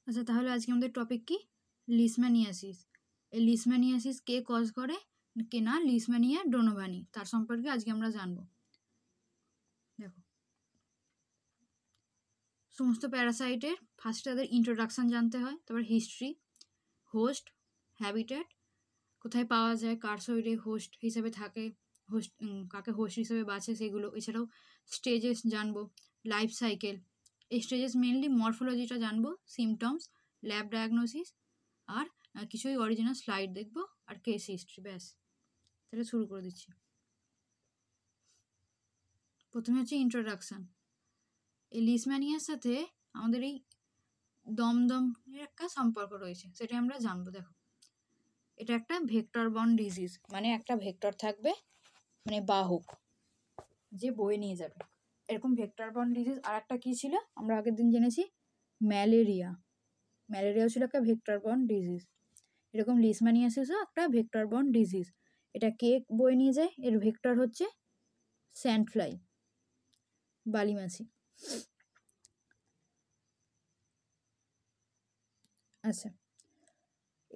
আচ্ছা, তাহলে আজকে আমাদের টপিক কি? লিশম্যানিয়াসিস। এই লিশম্যানিয়াসিস কে কজ করে, কে না? লিশম্যানিয়া ডোনোভানি, তার সম্পর্কে আজকে আমরা জানবো। দেখো, সমস্ত প্যারাসাইটের ফার্স্টে তাদের ইন্ট্রোডাকশান জানতে হয়, তারপর হিস্ট্রি, হোস্ট, হ্যাবিটেট, কোথায় পাওয়া যায়, কার শরীরে হোস্ট হিসেবে থাকে, হোস্ট কাকে হোস্ট হিসেবে বাঁচে সেগুলো, এছাড়াও স্টেজেস জানবো, লাইফ সাইকেল। এই স্টেজেস মেনলি মরফোলজিটা জানবো, সিমটমস, ল্যাব ডায়াগনোসিস, আর কিছুই অরিজিনাল স্লাইড দেখবো, আর কেস হিস্ট্রি। ব্যাস, তাহলে শুরু করে দিচ্ছি। প্রথমে হচ্ছে ইন্ট্রোডাকশান। এই লিশম্যানিয়ার সাথে আমাদের এই দমদমের একটা সম্পর্ক রয়েছে, সেটা আমরা জানবো। দেখো, এটা একটা ভেক্টর বর্ন ডিজিজ, মানে একটা ভেক্টর থাকবে, মানে বাহক যে বয়ে নিয়ে যাবে। এরকম ভেক্টর বর্ন ডিজিজ আর একটা কী ছিল আমরা আগের দিন জেনেছি? ম্যালেরিয়া। ম্যালেরিয়াও ছিল একটা ভেক্টর বর্ন ডিজিজ। এরকম লিশম্যানিয়াসিসও একটা ভেক্টর বর্ন ডিজিজ। এটা কে বয়ে নিয়ে যায়? এর ভেক্টর হচ্ছে স্যান্ড ফ্লাই, বালিমাছি। আচ্ছা,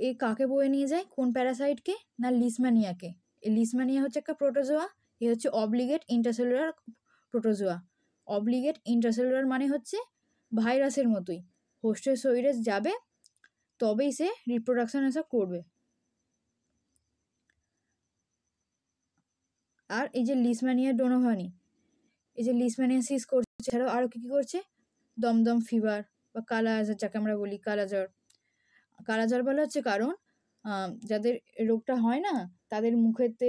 এ কাকে বয়ে নিয়ে যায়? কোন প্যারাসাইটকে? না, লিশম্যানিয়াকে। এই লিশম্যানিয়া হচ্ছে একটা প্রোটোজোয়া। এ হচ্ছে obligate intercellular protozoa. Obligate intercellular মানে হচ্ছে ভাইরাসের মতোই, হোস্টের শরীরে যাবে তবেই সে রিপ্রোডাকশন এসব করবে। আর এই যে লিশম্যানিয়া ডোনোভানি, এই যে লিশম্যানিয়াসিস করছে, এছাড়াও আরও কী কী করছে? দমদম ফিভার বা কালা আজার, যাকে আমরা বলি কালাজ্বর। কালাজ্বর বলা হচ্ছে কারণ যাদের রোগটা হয় না, তাদের মুখেতে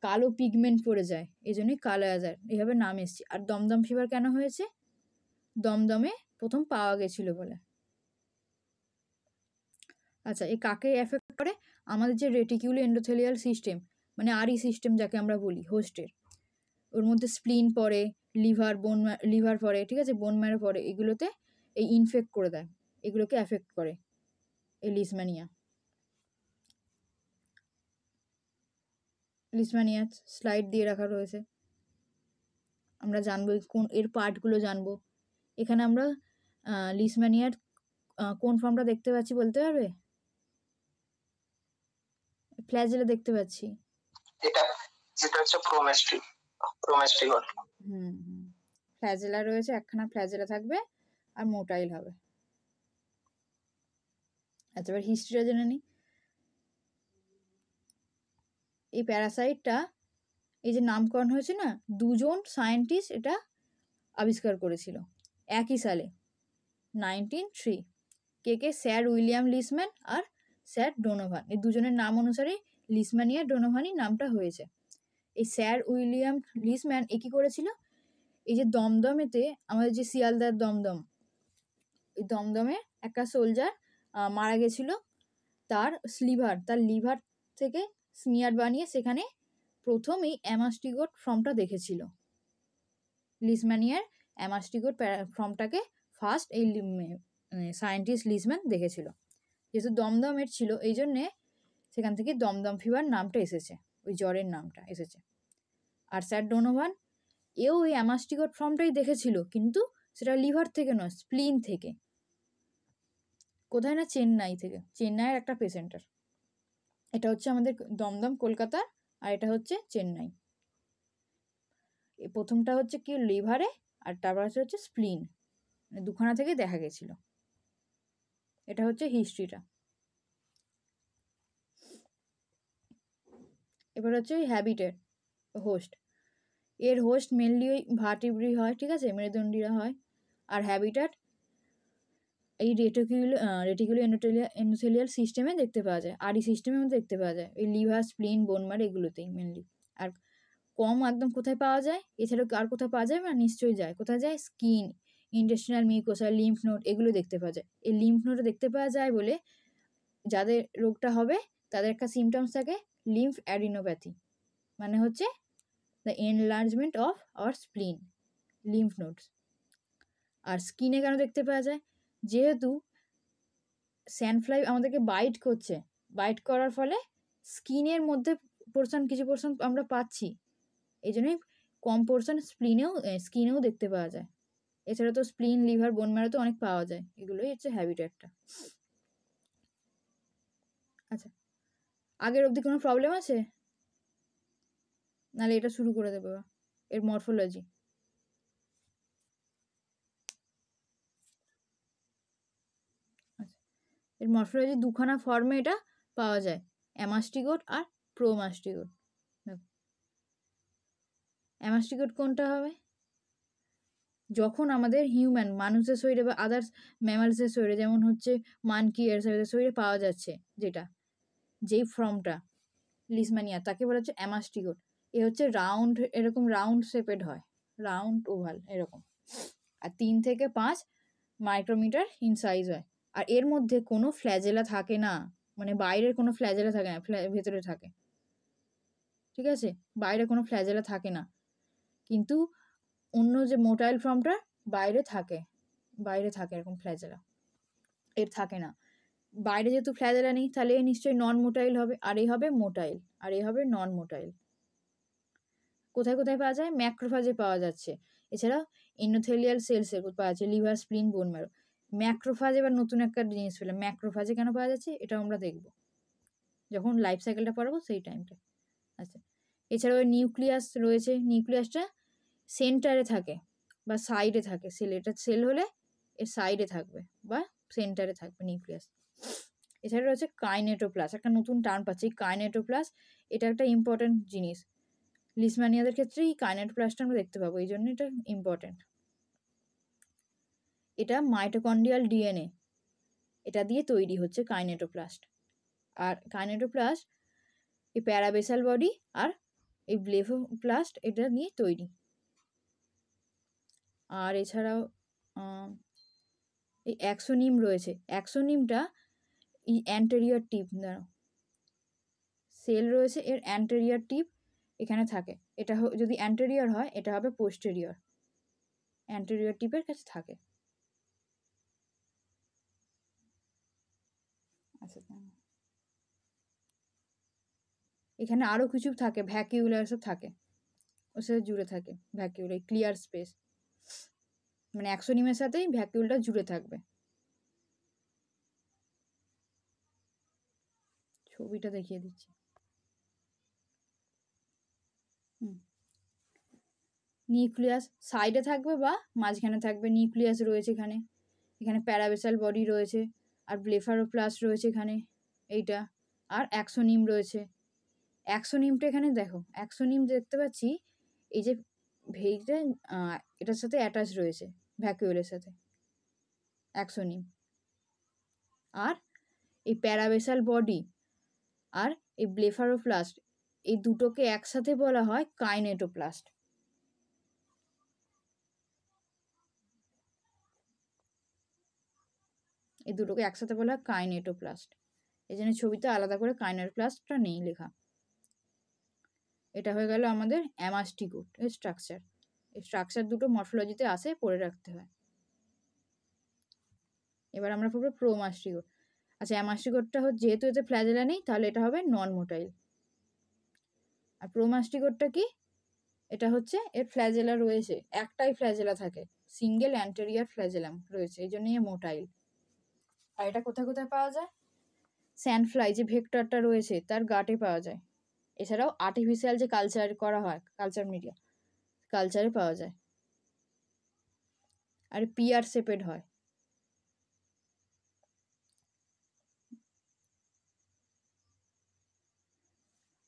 কালো পিগমেন্ট পড়ে যায়, এই জন্যই কালা আজার এইভাবে নাম এসছে। আর দমদম ফিভার কেন হয়েছে? দমদমে প্রথম পাওয়া গেছিল বলে। আচ্ছা, এ কাকে এফেক্ট করে? আমাদের যে রেটিকিউলো এন্ডোথেলিয়াল সিস্টেম, মানে আরই সিস্টেম যাকে আমরা বলি হোস্টের, ওর মধ্যে স্প্লিন পড়ে, লিভার পড়ে, ঠিক আছে, বোন ম্যারো পড়ে, এগুলোতে এই ইনফেক্ট করে দেয়, এগুলোকে এফেক্ট করে এই লিশম্যানিয়া। লিশম্যানিয়া স্লাইড দিয়ে রাখা রয়েছে, আমরা জানবো কোন এর পার্টগুলো জানবো। এখানে আমরা লিশম্যানিয়ার কোন ফর্মটা দেখতে পাচ্ছি বলতে পারবে? ফ্ল্যাজেলা দেখতে পাচ্ছি, এটা যেটা হচ্ছে প্রোমেস্টিগন। ফ্ল্যাজেলা রয়েছে, একখানা ফ্ল্যাজেলা থাকবে আর মোটাইল হবে। আচ্ছা, এবার হিস্ট্রিটা জেনে নিই। এই প্যারাসাইটটা, এই যে নামকরণ হয়েছে না, দুজন সায়েন্টিস্ট এটা আবিষ্কার করেছিল একই সালে, 1903। কে? স্যার উইলিয়াম লিশম্যান আর স্যার ডোনোভান। এই দুজনের নাম অনুসারে লিশম্যানিয়া ডোনোভানি নামটা হয়েছে। এই স্যার উইলিয়াম লিশম্যান কী করেছিল? এই যে দমদমেতে আমাদের যে শিয়ালদার দমদম, এই দমদমে একটা সোলজার মারা গেছিল, তার লিভার থেকে স্মিয়ার বানিয়ে সেখানে প্রথম এই অ্যামাস্টিগোট ফর্মটা দেখেছিল। লিশম্যানিয়ার অ্যামাস্টিগোট ফর্মটাকে ফার্স্ট এই সায়েন্টিস্ট লিশম্যান দেখেছিল। যেহেতু দমদমের ছিল, এই জন্যে সেখান থেকে দমদম ফিভার নামটা এসেছে, ওই জ্বরের নামটা এসেছে। আর স্যার ডোনোভান এও ওই অ্যামাস্টিগোট ফর্মটাই দেখেছিল, কিন্তু সেটা লিভার থেকে নয়, স্প্লিন থেকে। কোথায় না? চেন্নাই থেকে, চেন্নাইয়ের একটা পেশেন্টের। এটা হচ্ছে আমাদের দমদম কলকাতার, আর এটা হচ্ছে চেন্নাই। প্রথমটা হচ্ছে কি লিভারে, আর তারপর হচ্ছে স্প্লিন, মানে দুখানা থেকে দেখা গেছিল। এটা হচ্ছে হিস্ট্রিটা। এবার হচ্ছে ওই হ্যাবিটেট, হোস্ট। এর হোস্ট মেনলি ওই ভার্টিব্রি হয়, ঠিক আছে, মেরুদণ্ডীরা হয়। আর হ্যাবিটেট এই রেটিকুলো এন্ডোথেলিয়াল সিস্টেমে দেখতে পাওয়া যায়, আর এই সিস্টেমের মধ্যে দেখতে পাওয়া যায় ওই লিভার, স্প্লিন, বোন ম্যারো, এগুলোতেই মেনলি। আর কম একদম কোথায় পাওয়া যায়? এছাড়াও আর কোথাও পাওয়া যায় না? নিশ্চয়ই যায়। কোথায় যায়? Skin, intestinal mucosa, lymph node, এগুলো দেখতে পাওয়া যায়। এই লিম্ফ নোডে দেখতে পাওয়া যায় বলে যাদের রোগটা হবে তাদের একটা সিমটমস থাকে লিম্ফ অ্যাডিনোপ্যাথি, মানে হচ্ছে the enlargement of our spleen, lymph nodes. আর স্কিনে কেন দেখতে পাওয়া যায়? যেহেতু স্যান্ডফ্লাই আমাদেরকে বাইট করছে, বাইট করার ফলে স্কিনের মধ্যে কিছু পোর্শন আমরা পাচ্ছি, এই জন্যই কম পোর্শন স্কিনেও দেখতে পাওয়া যায়। এছাড়া তো স্প্লিন, লিভার, বোন ম্যারো তো অনেক পাওয়া যায়, এগুলোই হচ্ছে হ্যাবিটেটটা। আচ্ছা, আগের অবধি কোনো প্রবলেম আছে? নাহলে এটা শুরু করে দেবো এর মরফোলজি। আচ্ছা, এর মরফোলজি দুখানা ফর্মে এটা পাওয়া যায়, অ্যামাস্টিগোট আর প্রোমাস্টিগোট। অ্যামাস্টিগোট কোনটা হবে? যখন আমাদের হিউম্যান, মানুষের শরীরে বা আদার্স ম্যামালসের শরীরে, যেমন হচ্ছে মানকি এর শরীরে পাওয়া যাচ্ছে যেটা, যেই ফর্মটা লিসম্যানিয়া, তাকে বলা হচ্ছে অ্যামাস্টিগোট। এ হচ্ছে রাউন্ড, এরকম রাউন্ড শেপেড হয়, রাউন্ড ওভাল এরকম, আর 3 থেকে 5 মাইক্রোমিটার ইন সাইজ হয়। আর এর মধ্যে কোনো ফ্ল্যাজেলা থাকে না, মানে বাইরের কোনো ফ্ল্যাজেলা থাকে না, ভেতরে থাকে, ঠিক আছে, বাইরে কোনো ফ্ল্যাজেলা থাকে না। কিন্তু অন্য যে মোটাইল ফর্মটা বাইরে থাকে, এরকম ফ্ল্যাজেলা, এর থাকে না। বাইরে যেহেতু ফ্ল্যাজেলা নেই, তাহলে এ নিশ্চয়ই নন মোটাইল হবে, আর এই হবে মোটাইল, আর এই হবে নন মোটাইল। কোথায় কোথায় পাওয়া যায়? ম্যাক্রোফাজে পাওয়া যাচ্ছে, এছাড়া এন্ডোথেলিয়াল সেলসে পাওয়া যাচ্ছে, লিভার, স্প্লিন, বোন ম্যারো। ম্যাক্রোফাজ এবার নতুন একটা জিনিস পেলাম, ম্যাক্রোফাজে কেন পাওয়া যাচ্ছে এটাও আমরা দেখব যখন লাইফ সাইকেলটা পড়াবো সেই টাইমটা। আচ্ছা, এছাড়াও নিউক্লিয়াস রয়েছে, নিউক্লিয়াসটা সেন্টারে থাকে বা সাইডে থাকে, সেল, এটা সেল হলে এর সাইডে থাকবে বা সেন্টারে থাকবে নিউক্লিয়াস। এছাড়া রয়েছে কাইনেটোপ্লাস্ট, একটা নতুন টার্ম পাচ্ছি, কাইনেটোপ্লাস্ট। এটা একটা ইম্পর্টেন্ট জিনিস, লিসম্যানিয়াদের ক্ষেত্রে এই কাইনেটোপ্লাস্টটা আমরা দেখতে পাবো, এই জন্য এটা ইম্পর্টেন্ট। এটা মাইটোকন্ড্রিয়াল ডিএনএ, এটা দিয়ে তৈরি হচ্ছে কাইনেটোপ্লাস্ট। আর কাইনেটোপ্লাস্ট এই প্যারাবেসাল বডি আর এই ব্লেফোপ্লাস্ট এটা নিয়ে তৈরি। আর এছাড়াও এই অ্যাক্সোনিম রয়েছে, অ্যাক্সোনিমটা এই অ্যান্টেরিয়র টিপ দ্বারা সেল রয়েছে, এর অ্যান্টেরিয়র টিপ এখানে থাকে, এটা যদি অ্যান্টেরিয়র হয় এটা হবে পোস্টেরিয়র, অ্যান্টেরিয়র টিপের কাছে থাকে। আচ্ছা, এখানে আরও কিছু থাকে, ভ্যাকিউলার সব থাকে, ওর সাথে জুড়ে থাকে, ভ্যাকিউলার ক্লিয়ার স্পেস, মানে অ্যাক্সোনিমের সাথেই ভ্যাকিউলটা জুড়ে থাকবে। ছবিটা দেখিয়ে দিচ্ছি। নিউক্লিয়াস সাইডে থাকবে বা মাঝখানে থাকবে, নিউক্লিয়াস রয়েছে এখানে, এখানে প্যারাবেসাল বডি রয়েছে, আর ব্লেফারোপ্লাস্ট রয়েছে এখানে এইটা, আর অ্যাক্সোনিম রয়েছে। অ্যাক্সোনিমটা এখানে দেখো, অ্যাক্সোনিম দেখতে পাচ্ছি এই যে ভেইটা, এটার সাথে অ্যাটাচ রয়েছে ভ্যাকুয়েলের সাথে, অ্যাক্সোনিম। আর এই প্যারাবেসাল বডি আর এই ব্লেফারোপ্লাস্ট, এই দুটোকে একসাথে বলা হয় কাইনেটোপ্লাস্ট। এই দুটোকে একসাথে বলা হয় কাইনেটোপ্লাস্ট, এই জন্য ছবিতে আলাদা করে কাইনেটোপ্লাস্টটা নেই লেখা। এটা হয়ে গেল আমাদের অ্যামাস্টিগোট এর স্ট্রাকচার। এই স্ট্রাকচার দুটো মরফোলজিতে আসে, পড়ে রাখতে হয়। এবার আমরা পড়বো প্রোমাস্টিগোট। আচ্ছা, অ্যামাস্টিগোটটা যেহেতু এতে ফ্ল্যাজেলা নেই, তাহলে এটা হবে নন মোটাইল। আর প্রোমাস্টিগোটটা কি? এটা হচ্ছে এর ফ্ল্যাজেলা রয়েছে, একটাই ফ্ল্যাজেলা থাকে, সিঙ্গেল অ্যান্টেরিয়ার ফ্ল্যাজেলাম রয়েছে, এই জন্যই মোটাইল। আর এটা কোথায় কোথায় পাওয়া যায়? স্যান্ডফ্লাই যে ভেক্টরটা রয়েছে তার গাটে পাওয়া যায়, এছাড়াও আর্টিফিশিয়াল যে কালচার করা হয়, কালচার মিডিয়া, কালচারে পাওয়া যায়। আর পিয়ার শেপেড হয়।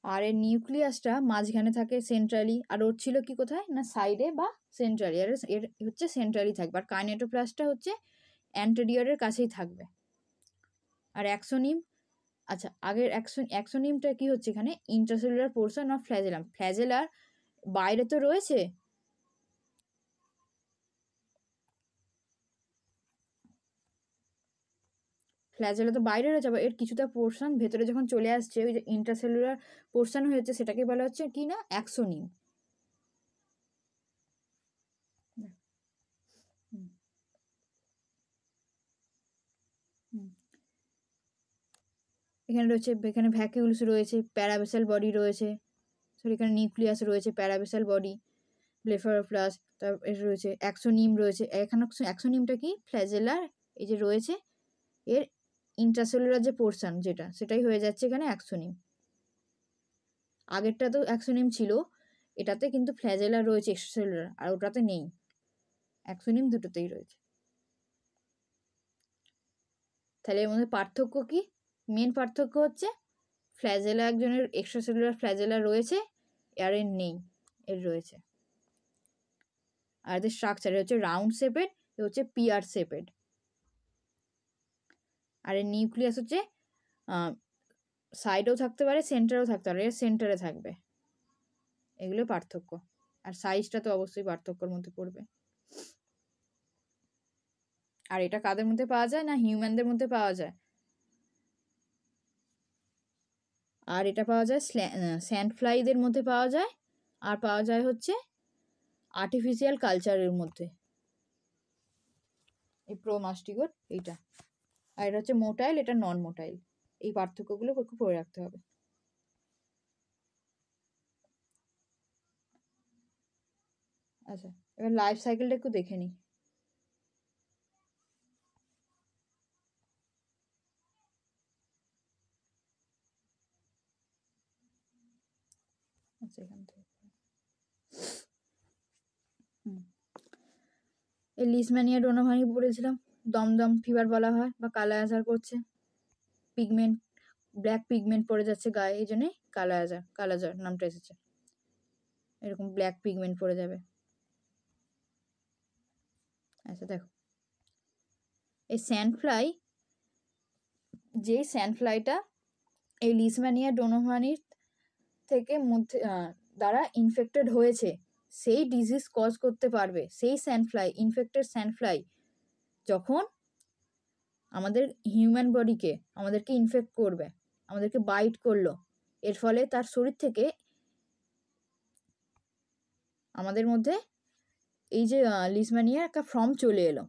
আর এর নিউক্লিয়াসটা মাঝখানে থাকে সেন্ট্রালি, আর ওর ছিল কি কোথায় না সাইডে বা সেন্ট্রালি, আর এর হচ্ছে সেন্ট্রালি থাকবে। আর কাইনেটোপ্লাস্টটা হচ্ছে অ্যান্টেরিয়রের কাছেই থাকবে। আর অ্যাক্সোনিম, আচ্ছা আগের অ্যাক্সোনিমটা কি হচ্ছে এখানে? Intracellular portion of flagellum, flagellar বাইরে তো রয়েছে, ফ্ল্যাজেলা তো বাইরে রয়েছে, আবার এর কিছুটা পোর্শন ভেতরে যখন চলে আসছে, ওই যে ইন্ট্রাসেলুলার পোর্শন হয়েছে, সেটাকে বলা হচ্ছে কি না অ্যাক্সোনিম। এখানে রয়েছে, এখানে ভ্যাকিউলস রয়েছে, প্যারাবেসাল বডি রয়েছে, সরি এখানে নিউক্লিয়াস রয়েছে, প্যারাবেসাল বডি, ব্লেফারোপ্লাস, তারপর রয়েছে অ্যাক্সোনিম রয়েছে। এখানে অ্যাক্সোনিমটা কি, ফ্ল্যাজেলার এই যে রয়েছে এর ইন্ট্রাসেলুলার যে পোর্শন যেটা, সেটাই হয়ে যাচ্ছে এখানে অ্যাক্সোনিম। আগেরটা তো অ্যাক্সোনিম ছিল, এটাতে কিন্তু ফ্ল্যাজেলার রয়েছে এক্সট্রাসেলুলার, আর ওটাতে নেই। অ্যাক্সোনিম দুটোতেই রয়েছে। তাহলে এর মধ্যে পার্থক্য কি? মেন পার্থক্য হচ্ছে ফ্ল্যাজেলা একজনের এক্সট্রাসেলুলার ফ্ল্যাজেলা রয়েছে, আর এর নেই, এর রয়েছে। আর এদের স্ট্রাকচার হচ্ছে রাউন্ড শেপেড, এ হচ্ছে পিয়ার শেপেড। আর এর নিউক্লিয়াস হচ্ছে সাইডেও থাকতে পারে, সেন্টারেও থাকতে পারে, এর সেন্টারে থাকবে। এগুলো পার্থক্য। আর সাইজটা তো অবশ্যই পার্থক্যর মধ্যে পড়বে। আর এটা কাদের মধ্যে পাওয়া যায় না, হিউম্যানদের মধ্যে পাওয়া যায়। আর এটা পাওয়া যায় স্যান্ড ফ্লাইদের মধ্যে পাওয়া যায়, আর পাওয়া যায় হচ্ছে আর্টিফিশিয়াল কালচারের মধ্যে, এই প্রোমাস্টিগোট এইটা। আর এটা হচ্ছে মোটাইল, এটা নন মোটাইল। এই পার্থক্যগুলো একটু পড়ে রাখতে হবে। আচ্ছা, এবার লাইফ সাইকেলটা একটু দেখে নিই। আচ্ছা, এখান থেকে এই লিসম্যানিয়া ডোনোভানি পড়েছিলাম, দমদম ফিভার বলা হয় বা কালা আজার করছে, পিগমেন্ট ব্ল্যাক পিগমেন্ট পড়ে যাচ্ছে গায়ে, এই জন্যে কালাজার নামটা এসেছে। এরকম ব্ল্যাক পিগমেন্ট পড়ে যাবে। আচ্ছা দেখো, এই স্যান্ডফ্লাই, যেই স্যান্ডফ্লাইটা এই লিসম্যানিয়া ডোনোভানির থেকে মধ্যে দ্বারা ইনফেক্টেড হয়েছে, সেই ডিজিজ কজ করতে পারবে। সেই স্যান্ডফ্লাই, ইনফেক্টেড স্যান্ডফ্লাই যখন আমাদের হিউম্যান বডিকে, আমাদেরকে ইনফেক্ট করবে, আমাদেরকে বাইট করলো, এর ফলে তার শরীর থেকে আমাদের মধ্যে এই যে লিসম্যানিয়া একটা ফর্ম চলে এলো,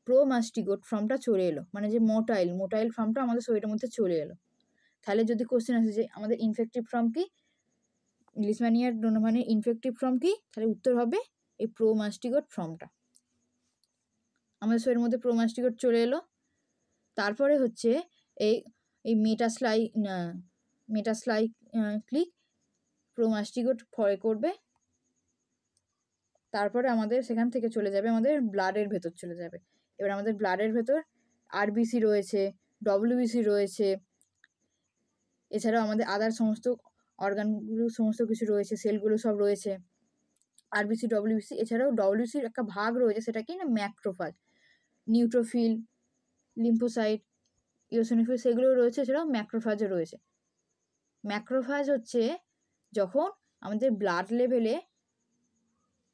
প্রোমাস্টিগোট ফর্মটা চলে এলো, মানে যে মোটাইল ফর্মটা আমাদের শরীরের মধ্যে চলে এলো। তাহলে যদি কোশ্চেন আসে যে আমাদের ইনফেক্টিভ ফর্ম কি, লিসম্যানিয়া ডোনোভানির ইনফেক্টিভ ফর্ম কি, তাহলে উত্তর হবে এই প্রোমাস্টিগোট ফর্মটা। আমাদের শরীরের মধ্যে প্রোমাস্টিগোট চলে এলো। তারপরে হচ্ছে এই মেটাস্লাই ক্লিক প্রোমাস্টিগোট ফয় করবে। তারপরে আমাদের সেখান থেকে চলে যাবে আমাদের ব্লাডের ভেতর চলে যাবে। এবার আমাদের ব্লাডের ভেতর আরবিসি রয়েছে, ডব্লিউবিসি রয়েছে, এছাড়াও আমাদের আদার সমস্ত অর্গানগুলো সমস্ত কিছু রয়েছে, সেলগুলো সব রয়েছে, আরবিসি ডব্লিউবিসি। এছাড়াও ডব্লিউসির একটা ভাগ রয়েছে, সেটা কি না ম্যাক্রোফাজ, নিউট্রোফিল, লিম্ফোসাইট, ইওসিনোফিল, সেগুলো রয়েছে। এছাড়াও ম্যাক্রোফাজও রয়েছে। ম্যাক্রোফাজ হচ্ছে যখন আমাদের ব্লাড লেভেলে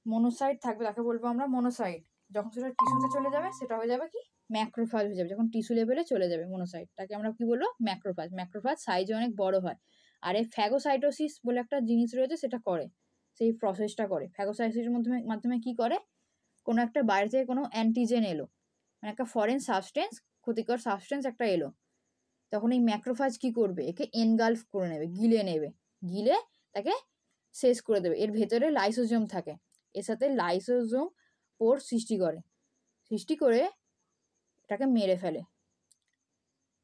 মনোসাইট থাকবে, তাকে বলবো আমরা মনোসাইট। যখন সেটা টিস্যুতে চলে যাবে সেটা হয়ে যাবে কি ম্যাক্রোফাজ হয়ে যাবে। যখন টিস্যু লেভেলে চলে যাবে মনোসাইট, তাকে আমরা কি বলবো ম্যাক্রোফাজ। ম্যাক্রোফাজ সাইজে অনেক বড় হয়। আর এই ফ্যাগোসাইটোসিস বলে একটা জিনিস রয়েছে, সেটা করে, সেই প্রসেসটা করে। ফ্যাগোসাইটোসিসের মাধ্যমে কি করে, কোনো একটা বাইরে থেকে কোনো অ্যান্টিজেন এলো, মানে একটা ফরেন সাবস্টেন্স, ক্ষতিকর সাবস্টেন্স একটা এলো, তখন এই ম্যাক্রোফাজ কি করবে, একে এনগালফ করে নেবে, গিলে তাকে শেষ করে দেবে। এর ভেতরে লাইসোজোম থাকে, এর সাথে লাইসোজোম পোর সৃষ্টি করে এটাকে মেরে ফেলে,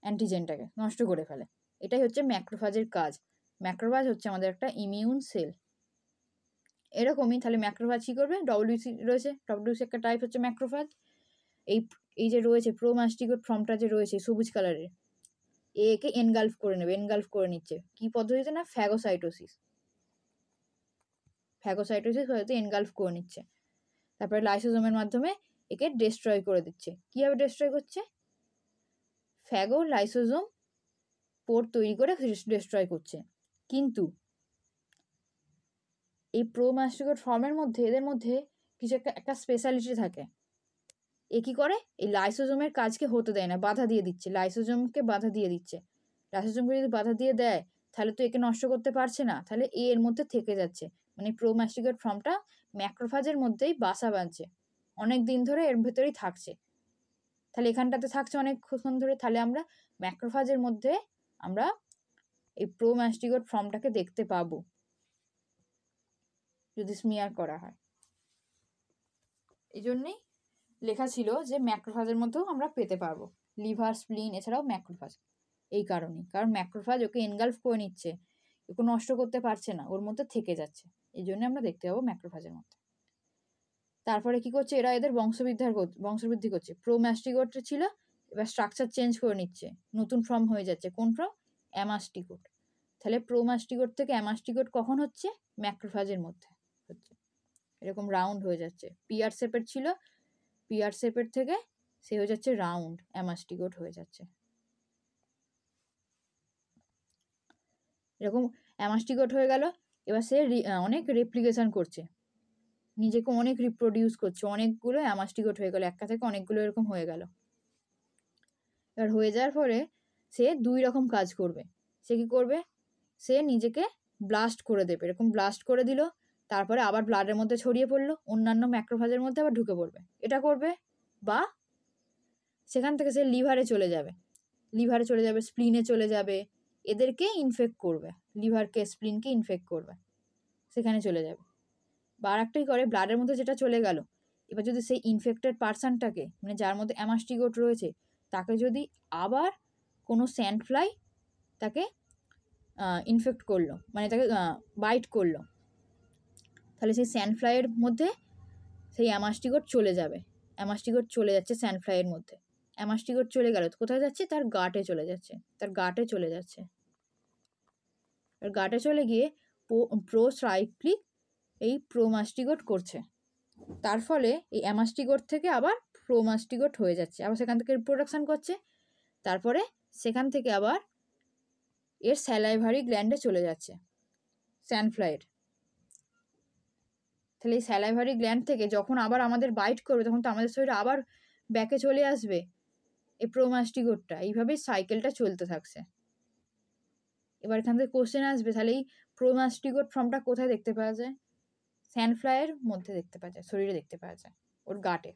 অ্যান্টিজেনটাকে নষ্ট করে ফেলে। এটাই হচ্ছে ম্যাক্রোফাজের কাজ। ম্যাক্রোফাজ হচ্ছে আমাদের একটা ইমিউন সেল। এরকমই তাহলে ম্যাক্রোফাজ কী করবে, ডব্লিউসি রয়েছে, ডব্লিউসি একটা টাইপ হচ্ছে ম্যাক্রোফাজ। এই যে রয়েছে প্রোমাস্টিগোট ফর্মটা যে রয়েছে সবুজ কালারের, একে এনগালফ করে নেবে, এনগালফ করে নিচ্ছে কি পদ্ধতিতে না ফ্যাগোসাইটোসিস হয়তো এনগালফ করে নিচ্ছে। তারপরে লাইসোজোমের মাধ্যমে একে ডেস্ট্রয় করে দিচ্ছে। কীভাবে ডেস্ট্রয় করছে, ফ্যাগো লাইসোজোম পোর তৈরি করে ডেস্ট্রয় করছে। কিন্তু এই প্রোমাস্টিগোট ফর্মের মধ্যে এদের মধ্যে কিছু একটা স্পেশালিটি থাকে। এ কী করে, এই লাইসোজোমের কাজকে হতে দেয় না, বাধা দিয়ে দিচ্ছে, লাইসোজোমকে বাধা দিয়ে দিচ্ছে। লাইসোজোমকে যদি বাধা দিয়ে দেয় তাহলে তো একে নষ্ট করতে পারছে না, তাহলে এর মধ্যে থেকে যাচ্ছে। মানে প্রোমাস্টিগোট ফর্মটা ম্যাক্রোফাজের মধ্যেই বাসা বাঁধছে, অনেক দিন ধরে এর ভেতরেই থাকছে। তাহলে এখানটাতে থাকছে অনেকক্ষণ ধরে, তাহলে আমরা ম্যাক্রোফাজের মধ্যে আমরা এই প্রোমাস্টিগোট ফর্মটাকে দেখতে পাবো। যদি স্মিয়ার করা হয়। এই জন্যেই লেখা ছিল যে ম্যাক্রোফাজের মধ্যেও আমরা পেতে পারবো লিভার, স্প্লিন, এছাড়াও ম্যাক্রোফাজ। এই কারণেই, কারণ ম্যাক্রোফাজ ওকে এনগালফ করে নিচ্ছে, ওকে নষ্ট করতে পারছে না, ওর মধ্যে থেকে যাচ্ছে। এই জন্য আমরা দেখতে পাবো ম্যাক্রোফাজের মধ্যে। তারপরে কি করছে, এরা এদের বংশবৃদ্ধি করছে। প্রোম্যাস্টিগোট ছিল, এবার স্ট্রাকচার চেঞ্জ করে নিচ্ছে, নতুন ফর্ম হয়ে যাচ্ছে। কোন ফর্ম? অ্যামাস্টিগোট। তাহলে প্রোম্যাস্টিগোট থেকে অ্যামাস্টিগোট কখন হচ্ছে? ম্যাক্রোফাজের মধ্যে হচ্ছে। এরকম রাউন্ড হয়ে যাচ্ছে। পিয়ার শেপের ছিল, পিয়ার শেপের থেকে সে হয়ে যাচ্ছে রাউন্ড, অ্যামাস্টিগোট হয়ে যাচ্ছে। এরকম অ্যামাস্টিগোট হয়ে গেল। এবার সে অনেক রেপ্লিকেশন করছে, নিজেকে অনেক রিপ্রোডিউস করছে, অনেকগুলো অ্যামাস্টিগোট হয়ে গেল, একটা থেকে অনেকগুলো এরকম হয়ে গেল। এবার হয়ে যাওয়ার পরে সে দুই রকম কাজ করবে। সে কি করবে? সে নিজেকে ব্লাস্ট করে দেবে, এরকম ব্লাস্ট করে দিল, তারপরে আবার ব্লাডের মধ্যে ছড়িয়ে পড়লো, অন্যান্য ম্যাক্রোফাজের মধ্যে আবার ঢুকে পড়বে, এটা করবে। বা সেখান থেকে সে লিভারে চলে যাবে, স্প্লিনে চলে যাবে, এদেরকে ইনফেক্ট করবে, লিভারকে, স্প্লিনকে ইনফেক্ট করবে, সেখানে চলে যাবে। বা আর একটাই করে, ব্লাডের মধ্যে যেটা চলে গেল, এবার যদি সেই ইনফেক্টেড পার্সনটাকে, মানে যার মধ্যে অ্যামাস্টিগোট রয়েছে, তাকে যদি আবার কোনো স্যান্ড ফ্লাই তাকে ইনফেক্ট করলো, মানে তাকে বাইট করলো, তাহলে সেই স্যান্ড ফ্লাইয়ের মধ্যে সেই অ্যামাস্টিগোট চলে যাবে। অ্যামাস্টিগোট চলে যাচ্ছে স্যান্ড ফ্লাইয়ের মধ্যে। অ্যামাস্টিগোট চলে গেল, কোথায় যাচ্ছে? তার গাটে চলে যাচ্ছে, আর গাটে চলে গিয়ে প্রোসাইক্লিক এই প্রোমাস্টিগোট করছে। তার ফলে এই অ্যামাস্টিগোট থেকে আবার প্রোমাস্টিগোট হয়ে যাচ্ছে, আবার সেখান থেকে রিপ্রোডাকশন করছে। তারপরে সেখান থেকে আবার এর স্যালাইভারি গ্ল্যান্ডে চলে যাচ্ছে স্যান্ডফ্লাইয়ের। তাহলে এই স্যালাইভারি গ্ল্যান্ড থেকে যখন আবার আমাদের বাইট করবে, তখন তো আমাদের শরীরে আবার ব্যাকে চলে আসবে এই প্রোমাস্টিগোটটা। এইভাবেই সাইকেলটা চলতে থাকছে। এবার এখান থেকে কোশ্চেন আসবে, তাহলে এই প্রোমাস্টিগোট ফর্মটা কোথায় দেখতে পাওয়া যায়? স্যান্ডফ্লাইয়ের মধ্যে দেখতে পাওয়া যায়, শরীরে দেখতে পাওয়া যায়, ওর গাটে।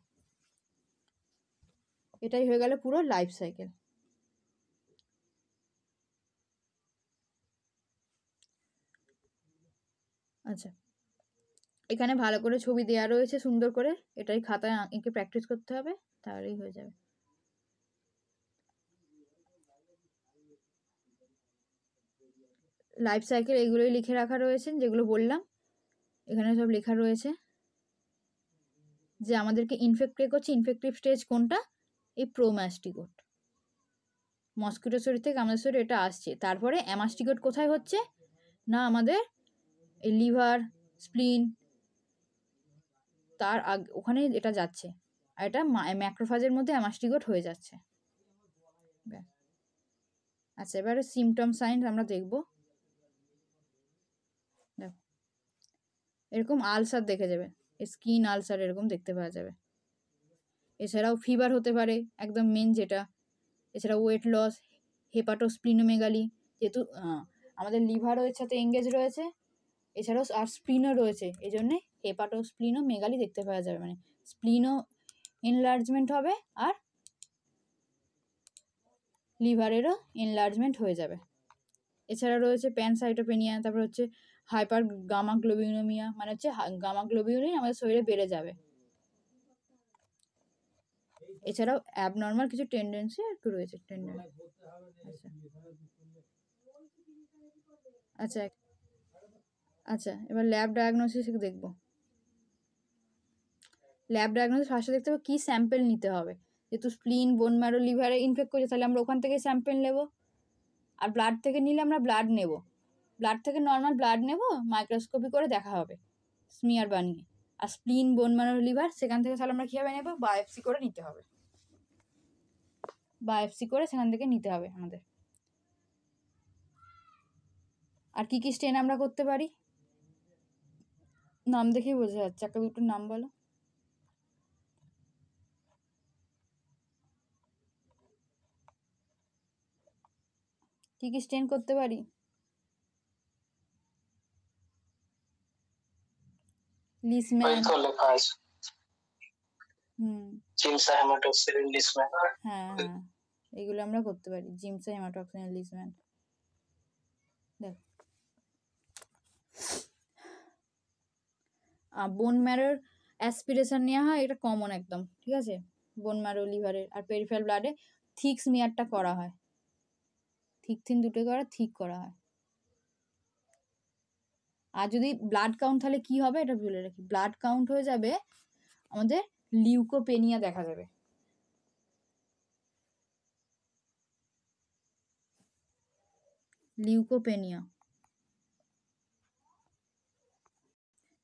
এটাই হয়ে গেল পুরো লাইফ সাইকেল। আচ্ছা, এখানে ভালো করে ছবি দেওয়া রয়েছে সুন্দর করে, এটাই খাতায় এঁকে প্র্যাকটিস করতে হবে, তাহলেই হয়ে যাবে। লাইফ সাইকেল এগুলোই লিখে রাখা রয়েছে, যেগুলো বললাম এখানে সব লেখা রয়েছে। যে আমাদেরকে ইনফেক্ট করছে, ইনফেক্টিভ স্টেজ কোনটা? এই প্রোমাস্টিগোট। মস্কিটো শরীর থেকে আমাদের শরীরে এটা আসছে। তারপরে অ্যামাস্টিগোট কোথায় হচ্ছে না? আমাদের এই লিভার, স্প্লিন, তার ওখানে এটা যাচ্ছে, আর এটা ম্যাক্রোফাজের মধ্যে অ্যামাস্টিগোট হয়ে যাচ্ছে। আচ্ছা, এবারে সিমটম সাইন্স আমরা দেখব। দেখো, এরকম আলসার দেখে যাবে, স্কিন আলসার এরকম দেখতে পাওয়া যাবে। এছাড়াও ফিভার হতে পারে, একদম মেন যেটা। এছাড়া ওয়েট লস, হেপাটোস্প্লিনোমেগালি, যেহেতু আমাদের লিভারও এর সাথে এঙ্গেজ রয়েছে, এছাড়াও আর স্প্লিনও রয়েছে, এই জন্যে হেপাটোস্প্লিনোমেগালি দেখতে পাওয়া যাবে, মানে স্প্লিনও এনলার্জমেন্ট হবে আর লিভারেরও এনলার্জমেন্ট হয়ে যাবে। এছাড়া রয়েছে প্যানসাইটোপেনিয়া, তারপর হচ্ছে হাইপার গামাগ্লোবিউমিয়া, মানে হচ্ছে গামাগ্লোবিউলিন আমাদের শরীরে বেড়ে যাবে। এছাড়াও অ্যাবনর্মাল কিছু টেন্ডেন্সি একটু রয়েছে। আচ্ছা আচ্ছা, এবার ল্যাব ডায়াগনোসিস দেখব। ল্যাব ডায়াগনোসিস ফার্স্টে দেখতে হবে কী স্যাম্পেল নিতে হবে। যেহেতু স্প্লিন, বোন ম্যারো, লিভারে ইনফেক্ট করছে, তাহলে আমরা ওখান থেকে স্যাম্পেল নেব। আর ব্লাড থেকে নিলে আমরা ব্লাড নেব, ব্লাড থেকে নর্মাল ব্লাড নেব, মাইক্রোস্কোপি করে দেখা হবে স্মিয়ার বানিয়ে। আর স্প্লিন, বোন ম্যারো, লিভার সেখান থেকে তাহলে আমরা কীভাবে নেব? বায়োপসি করে নিতে হবে, বায়োপসি করে সেখান থেকে নিতে হবে আমাদের। আর কি কি স্টেন আমরা করতে পারি? নাম দেখেই বোঝা যাচ্ছে, একটা দুটোর নাম বলো। কি কি স্টেন করতে পারি? Leishman, জিমসা haematoxylin Leishman. হ্যাঁ হ্যাঁ, এগুলো আমরা করতে পারি, জিমসা হেমাটোক্সিলিন লিসম্যান। দেখ, বোন ম্যারোর অ্যাসপিরেশন নেওয়া হয়, এটা কমন একদম, ঠিক আছে। বোন ম্যারো, লিভারের আর পেরিফেরাল ব্লাডে থিক স্মিয়ারটা করা হয়, থিক থিন দুটো করা, থিক করা হয়। আর যদি ব্লাড কাউন্ট তাহলে কি হবে এটা বলে রাখি, ব্লাড কাউন্ট হয়ে যাবে আমাদের লিউকোপেনিয়া দেখা যাবে। লিউকোপেনিয়া,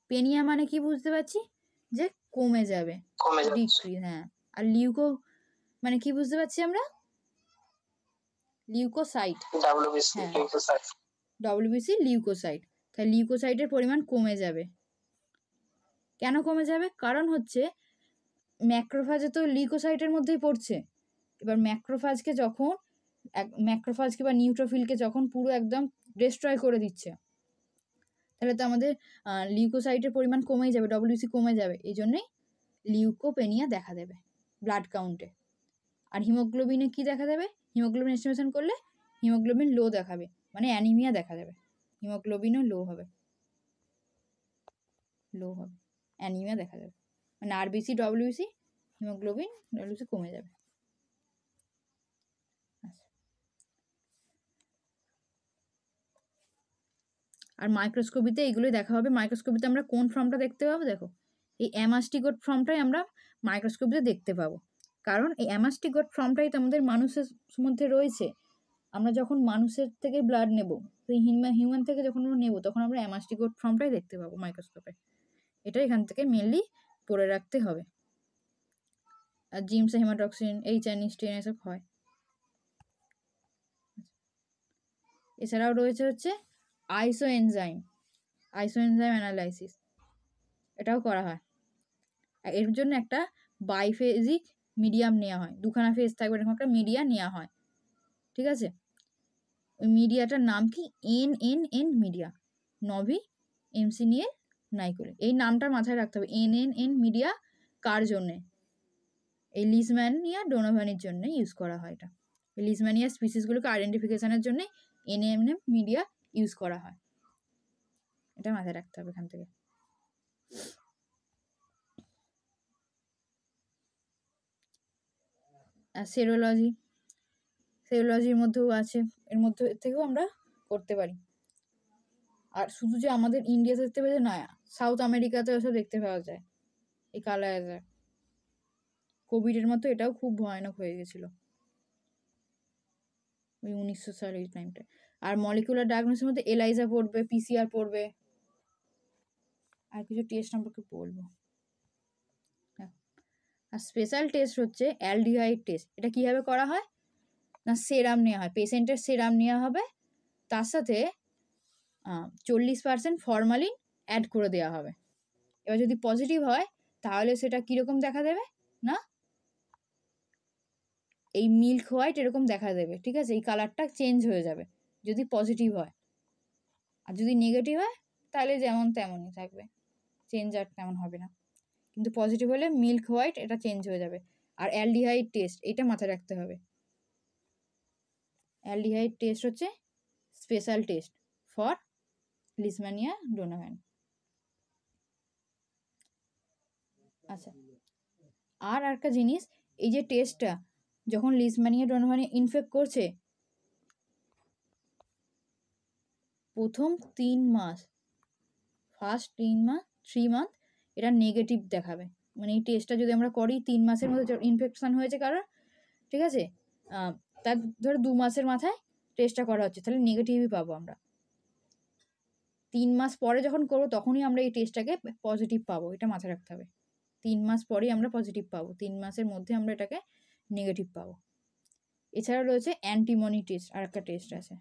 পেনিয়া মানে কি বুঝতে পারছি, যে কমে যাবে, ডিক্রিজ। হ্যাঁ, আর লিউকো মানে কি বুঝতে পারছি আমরা, লিউকোসাইট, হ্যাঁ ডব্লিউবিসি লিউকোসাইট। তাহলে লিউকোসাইটের পরিমাণ কমে যাবে। কেন কমে যাবে? কারণ হচ্ছে ম্যাক্রোফাজে তো লিউকোসাইটের মধ্যেই পড়ছে। এবার ম্যাক্রোফাজকে যখন ম্যাক্রোফাজকে বা নিউট্রোফিলকে যখন পুরো একদম ডিস্ট্রয় করে দিচ্ছে, তাহলে তো আমাদের লিউকোসাইটের পরিমাণ কমেই যাবে, ডব্লিউসি কমে যাবে। এই জন্যই লিউকোপেনিয়া দেখা দেবে ব্লাড কাউন্টে। আর হিমোগ্লোবিনে কি দেখা দেবে? হিমোগ্লোবিন এস্টিমেশন করলে হিমোগ্লোবিন লো দেখাবে, মানে অ্যানিমিয়া দেখা দেবে, হিমোগ্লোবিনও লো হবে, অ্যানিমিয়া দেখা যাবে, মানে আরবিসি ডব্লিউসি হিমোগ্লোবিন ডব্লিউসি কমে যাবে। আর মাইক্রোস্কোপিতে এইগুলোই দেখা হবে। মাইক্রোস্কোপিতে আমরা কোন ফর্মটা দেখতে পাবো? দেখো, এই অ্যামাস্টিগোট ফর্মটাই আমরা মাইক্রোস্কোপিতে দেখতে পাবো, কারণ এই অ্যামাস্টিগোট ফর্মটাই তো আমাদের মানুষের মধ্যে রয়েছে। আমরা যখন মানুষের থেকে ব্লাড নেব, সেই হিউম্যান থেকে যখন আমরা নেব, তখন আমরা অ্যামাস্টিগোট ফর্মটাই দেখতে পাবো মাইক্রোস্কোপে। এটা এখান থেকে মেনলি পড়ে রাখতে হবে। আর জিমসে হেমাটক্সিন, HN স্টেন এসব হয়। এছাড়াও রয়েছে হচ্ছে আইসোএনজাইম অ্যানালাইসিস, এটাও করা হয়। এর জন্য একটা বাইফেজিক মিডিয়াম নেওয়া হয়, দুখানা ফেজ থাকবে, এরকম একটা মিডিয়া নেওয়া হয়, ঠিক আছে। ওই মিডিয়াটার নাম কি? NNN মিডিয়া, নভি এমসিনিয়েল নাইকোলে। এই নামটার মাথায় রাখতে হবে। NNN মিডিয়া কার জন্যে? এই লিজম্যানিয়া ডোনোভানির জন্য ইউজ করা হয়। এটা এই লিজম্যানিয়া স্পিসিসগুলোকে আইডেন্টিফিকেশনের জন্য NNN মিডিয়া ইউজ করা হয়, এটা মাথায় রাখতে হবে এখান থেকে। আর সেরোলজির মধ্যেও আছে, এর মধ্যে থেকেও আমরা করতে পারি। আর শুধু যে আমাদের ইন্ডিয়াতে দেখতে পাওয়া যায় না, সাউথ আমেরিকাতে ওসব দেখতে পাওয়া যায় এই কালার। কোভিডের মতো এটাও খুব ভয়ানক হয়ে গেছিলো ওই 1900 সাল এই টাইমটায়। আর মলিকুলার ডায়াগনোসিসের মধ্যে এলাইজা পড়বে, PCR পড়বে, আর কিছু টেস্ট সম্পর্কে বলবো। আর স্পেশাল টেস্ট হচ্ছে অ্যালডিহাইড টেস্ট। এটা কীভাবে করা হয় না, সেরাম নেওয়া হয়, পেশেন্টের সেরাম নেওয়া হবে, তার সাথে 40% ফরমালিন অ্যাড করে দেওয়া হবে। এবার যদি পজিটিভ হয় তাহলে সেটা কীরকম দেখা দেবে না, এই মিল্ক হোয়াইট এরকম দেখা দেবে, ঠিক আছে। এই কালারটা চেঞ্জ হয়ে যাবে যদি পজিটিভ হয়। আর যদি নেগেটিভ হয় তাহলে যেমন তেমনই থাকবে, চেঞ্জ আর তেমন হবে না। কিন্তু পজিটিভ হলে মিল্ক হোয়াইট এটা চেঞ্জ হয়ে যাবে। আর অ্যালডিহাইড টেস্ট, এটা মাথায় রাখতে হবে। অ্যালডিহাইড টেস্ট হচ্ছে স্পেশাল টেস্ট ফর লিজম্যানিয়া ডোনোভান। আচ্ছা, আর একটা জিনিস, এই যে টেস্টটা যখন লিজম্যানিয়া ডোনোভানে ইনফেক্ট করছে, প্রথম 3 মাস, ফার্স্ট 3 মান্থ এটা নেগেটিভ দেখাবে। মানে এই টেস্টটা যদি আমরা করি 3 মাসের মধ্যে ইনফেকশন হয়েছে কারোর, ঠিক আছে, তার ধরো 2 মাসের মাথায় টেস্টটা করা হচ্ছে, তাহলে নেগেটিভই পাবো আমরা। 3 মাস পরে যখন করবো তখনই আমরা এই টেস্টটাকে পজিটিভ পাবো, এটা মাথায় রাখতে হবে। 3 মাস পরেই আমরা পজিটিভ পাবো, 3 মাসের মধ্যে আমরা এটাকে নেগেটিভ পাবো। এছাড়া রয়েছে অ্যান্টিমনি টেস্ট, আর একটা টেস্ট আছে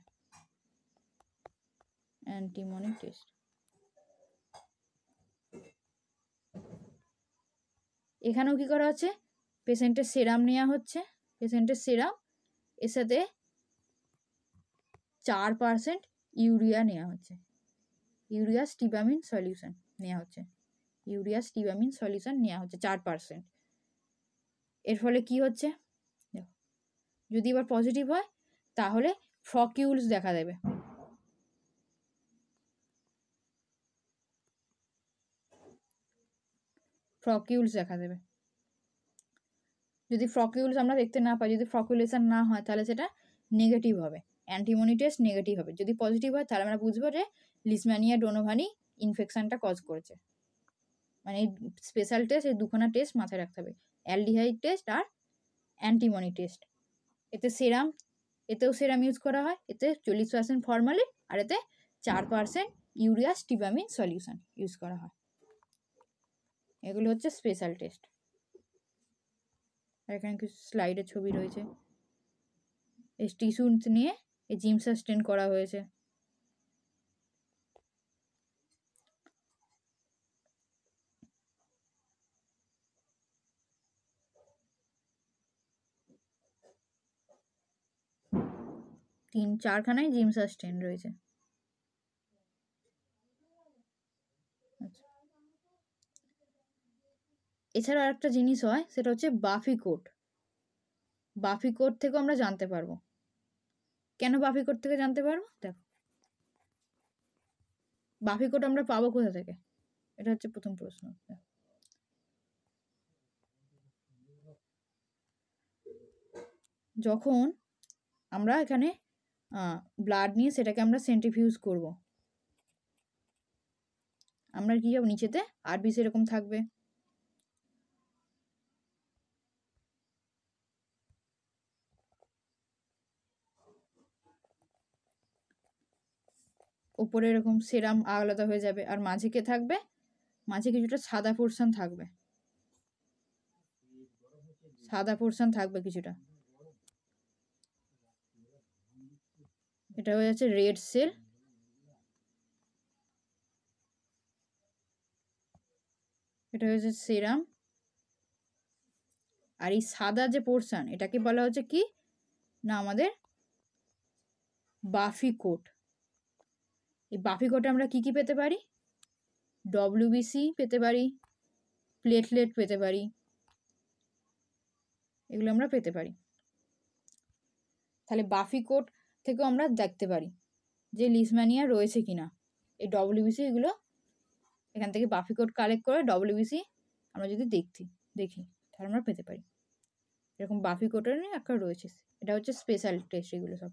অ্যান্টিমনি টেস্ট। এখানেও কি করা হচ্ছে, পেশেন্টের সেরাম নেওয়া হচ্ছে, পেশেন্টের সেরাম এর সাথে 4% ইউরিয়া নেওয়া হচ্ছে, ইউরিয়া স্টিবামিন সলিউশন নেওয়া হচ্ছে, 4%। এর ফলে কি হচ্ছে, যদি এবার পজিটিভ হয় তাহলে ফ্রকিউলস দেখা দেবে। ফ্রকিউলস দেখা দেবে। যদি ফ্রকিউলস আমরা দেখতে না পাই, যদি ফ্রকুলেশন না হয় তাহলে সেটা নেগেটিভ হবে, অ্যান্টিমনি টেস্ট নেগেটিভ হবে। যদি পজিটিভ হয় তাহলে আমরা বুঝবো যে লিশম্যানিয়া ডোনোভানি ইনফেকশনটা কজ করেছে। মানে এই স্পেশাল টেস্ট, এই দুখানা টেস্ট মাথায় রাখতে হবে, অ্যালডিহাইড টেস্ট আর অ্যান্টিমনি টেস্ট। এতেও সেরাম ইউজ করা হয়, এতে 40% ফর্মালিন আর এতে 4% ইউরিয়া স্টিবামিন সলিউশন ইউজ করা হয়। এগুলো হচ্ছে স্পেশাল টেস্ট। আর এখানে কিছু স্লাইডের ছবি রয়েছে, এই টিস্যু নিয়ে এই জিমসা স্টেন করা হয়েছে। চারখানায় জিমসা স্টেন রয়েছে। এছাড়া আরেকটা জিনিস হয়, সেটা হচ্ছে বাফি কোট। বাফি কোট থেকেও আমরা জানতে পারবো। কেন বাফি কোট থেকে জানতে পারবো? দেখো, বাফি কোট আমরা পাবো কোথা থেকে, এটা হচ্ছে প্রথম প্রশ্ন। যখন আমরা এখানে ব্লাড নিয়ে সেটাকে আমরা সেন্ট্রিফিউজ করব, আমরা কি হবে, নিচেতে আরবিসি এরকম থাকবে, উপরে এরকম সেরাম আলাদা হয়ে যাবে, আর মাঝে কে থাকবে, মাঝে কিছুটা সাদা পোর্শন থাকবে, সাদা পোর্শন থাকবে কিছুটা। এটা হয়ে যাচ্ছে রেড সেল, এটা হয়েছে সেরাম। আর এই সাদা যে পোর্শন, এটাকে বলা হচ্ছে কি না আমাদের বাফি কোট। এই বাফি কোটে আমরা কি কি পেতে পারি, ডব্লিউবিসি পেতে পারি, প্লেটলেট পেতে পারি, এগুলো আমরা পেতে পারি। তাহলে বাফি কোট থেকেও আমরা দেখতে পারি যে লিশম্যানিয়া রয়েছে কিনা। এই ডব্লিউবিসি এগুলো এখান থেকে বাফি কোট কালেক্ট করে ডব্লিউবিসি আমরা যদি দেখি তাহলে আমরা পেতে পারি। এরকম বাফি কোটের একটা রয়েছে, এটা হচ্ছে স্পেশাল টেস্ট এগুলো সব।